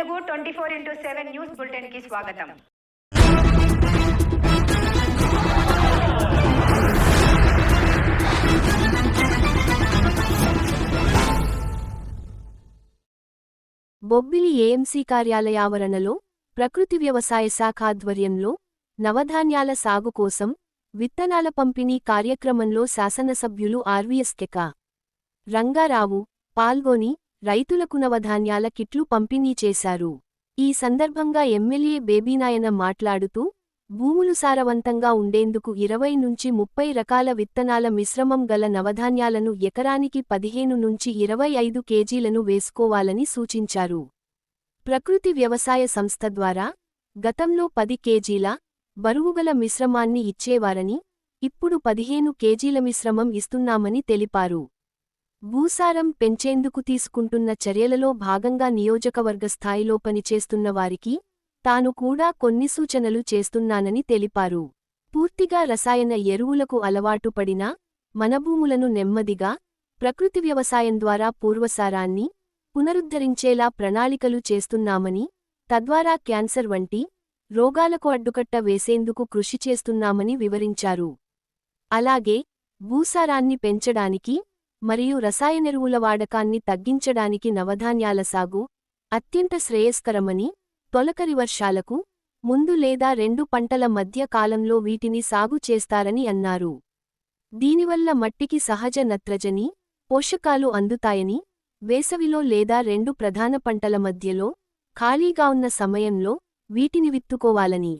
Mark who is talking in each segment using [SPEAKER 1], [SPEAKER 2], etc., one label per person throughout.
[SPEAKER 1] Telugu 24/7 news bulletin కి స్వాగతం.
[SPEAKER 2] Bobbili AMC కార్యాలయావరణలో ప్రకృతి వ్యవసాయ శాఖ ఆధ్వర్యంలో నవధాన్యాల సాగు కోసం విత్తనాల పంపిణీ కార్యక్రమంలో శాసనసభ్యులు ఆర్వీఎస్ కెకా రంగారావు పాల్గొని రైతులకు నవధాన్యాల కిట్లు పంపిణీ చేశారు. ఈ సందర్భంగా ఎమ్మెల్యే బేబీనాయన మాట్లాడుతూ భూములు సారవంతంగా ఉండేందుకు 20 నుంచి 30 రకాల విత్తనాల మిశ్రమం గల నవధాన్యాలను ఎకరానికి 15 నుంచి 25 కేజీలను వేసుకోవాలని సూచించారు. ప్రకృతి వ్యవసాయ సంస్థ ద్వారా గతంలో 10 కేజీల బరువుగల మిశ్రమాన్ని ఇచ్చేవారని ఇప్పుడు 15 కేజీల మిశ్రమం ఇస్తున్నామని తెలిపారు. భూసారం పెంచేందుకు తీసుకుంటున్న చర్యలలో భాగంగా నియోజకవర్గ స్థాయిలో పనిచేస్తున్న వారికి తాను కూడా కొన్ని సూచనలు చేస్తున్నానని తెలిపారు. పూర్తిగా రసాయన ఎరువులకు అలవాటు పడిన మన భూములను నెమ్మదిగా ప్రకృతి వ్యవసాయం ద్వారా పూర్వసారాన్ని పునరుద్ధరించేలా ప్రణాళికలు చేస్తున్నామని, తద్వారా క్యాన్సర్ వంటి రోగాలకు అడ్డుకట్ట వేసేందుకు కృషి చేస్తున్నామని వివరించారు. అలాగే భూసారాన్ని పెంచడానికి మరియు రసాయనెరువుల వాడకాన్ని తగ్గించడానికి నవధాన్యాల సాగు అత్యంత శ్రేయస్కరమని, తొలకరి వర్షాలకు ముందు లేదా 2 పంటల మధ్య కాలంలో వీటిని సాగు చేస్తారని అన్నారు. దీనివల్ల మట్టికి సహజ నత్రజని, పోషకాలు అందుతాయని, వేసవిలో లేదా 2 ప్రధాన పంటల మధ్యలో ఖాళీగా ఉన్న సమయంలో వీటిని విత్తుకోవాలని,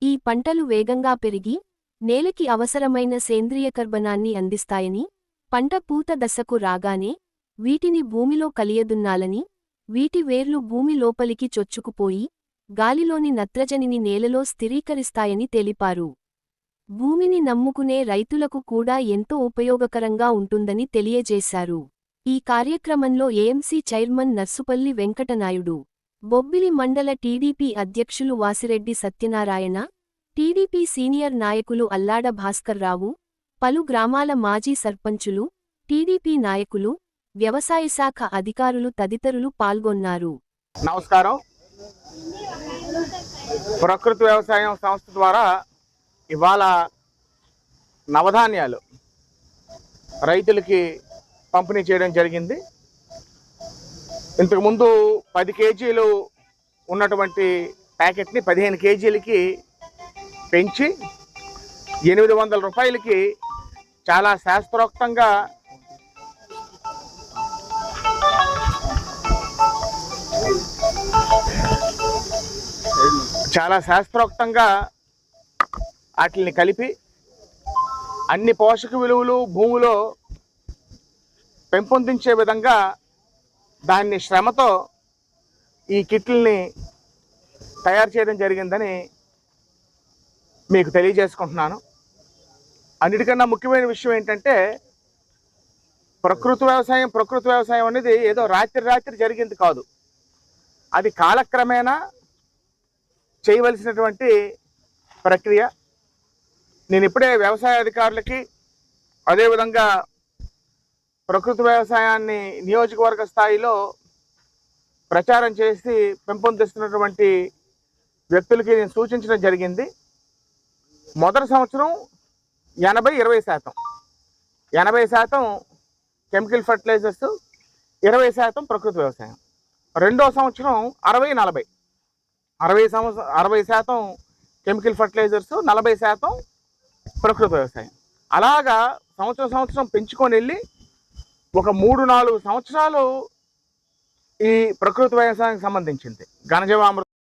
[SPEAKER 2] ఈ పంటలు వేగంగా పెరిగి నేలకి అవసరమైన సేంద్రియ కర్బనాన్ని అందిస్తాయని, పంట పూత దశకు రాగానే వీటిని భూమిలో కలియదున్నాలని, వీటి వేర్లు భూమి లోపలికి చొచ్చుకుపోయి గాలిలోని నత్రజనిని నేలలో స్థిరీకరిస్తాయని తెలిపారు. భూమిని నమ్ముకునే రైతులకు కూడా ఎంతో ఉపయోగకరంగా ఉంటుందని తెలియజేశారు. ఈ కార్యక్రమంలో ఏఎంసీ చైర్మన్ నర్సుపల్లి వెంకటనాయుడు, బొబ్బిలి మండల టీడీపీ అధ్యక్షులు వాసిరెడ్డి సత్యనారాయణ, టీడీపీ సీనియర్ నాయకులు అల్లాడ భాస్కర్రావు, పలు గ్రామాల మాజీ సర్పంచులు, టీడీపీ నాయకులు, వ్యవసాయ శాఖ అధికారులు తదితరులు పాల్గొన్నారు.
[SPEAKER 3] నమస్కారం. ప్రకృతి వ్యవసాయం సంస్థ ద్వారా ఇవాళ నవధాన్యాలు రైతులకి పంపిణీ చేయడం జరిగింది. ఇంతకుముందు 10 కేజీలు ఉన్నటువంటి ప్యాకెట్ని 15 కేజీలకి పెంచి 800 రూపాయలకి చాలా శాస్త్రోక్తంగా వాటిని కలిపి అన్ని పోషక విలువలు భూమిలో పెంపొందించే విధంగా దాన్ని శ్రమతో ఈ కిట్లని తయారు చేయడం జరిగిందని మీకు తెలియజేసుకుంటున్నాను. అన్నిటికన్నా ముఖ్యమైన విషయం ఏంటంటే ప్రకృతి వ్యవసాయం అనేది ఏదో రాత్రి జరిగింది కాదు. అది కాలక్రమేణా చేయవలసినటువంటి ప్రక్రియ. నేను ఇప్పుడే వ్యవసాయ అధికారులకి, అదేవిధంగా ప్రకృతి వ్యవసాయాన్ని నియోజకవర్గ స్థాయిలో ప్రచారం చేసి పెంపొందిస్తున్నటువంటి వ్యక్తులకి నేను సూచించడం జరిగింది. మొదటి సంవత్సరం 80-20%, 80% కెమికల్ ఫర్టిలైజర్స్, 20% ప్రకృతి వ్యవసాయం. రెండో సంవత్సరం 60-40, 60% కెమికల్ ఫర్టిలైజర్స్, 40% ప్రకృతి వ్యవసాయం. అలాగా సంవత్సరం పెంచుకొని వెళ్ళి ఒక 3-4 సంవత్సరాలు ఈ ప్రకృతి వ్యవసాయానికి సంబంధించింది ఘనజీవామృతం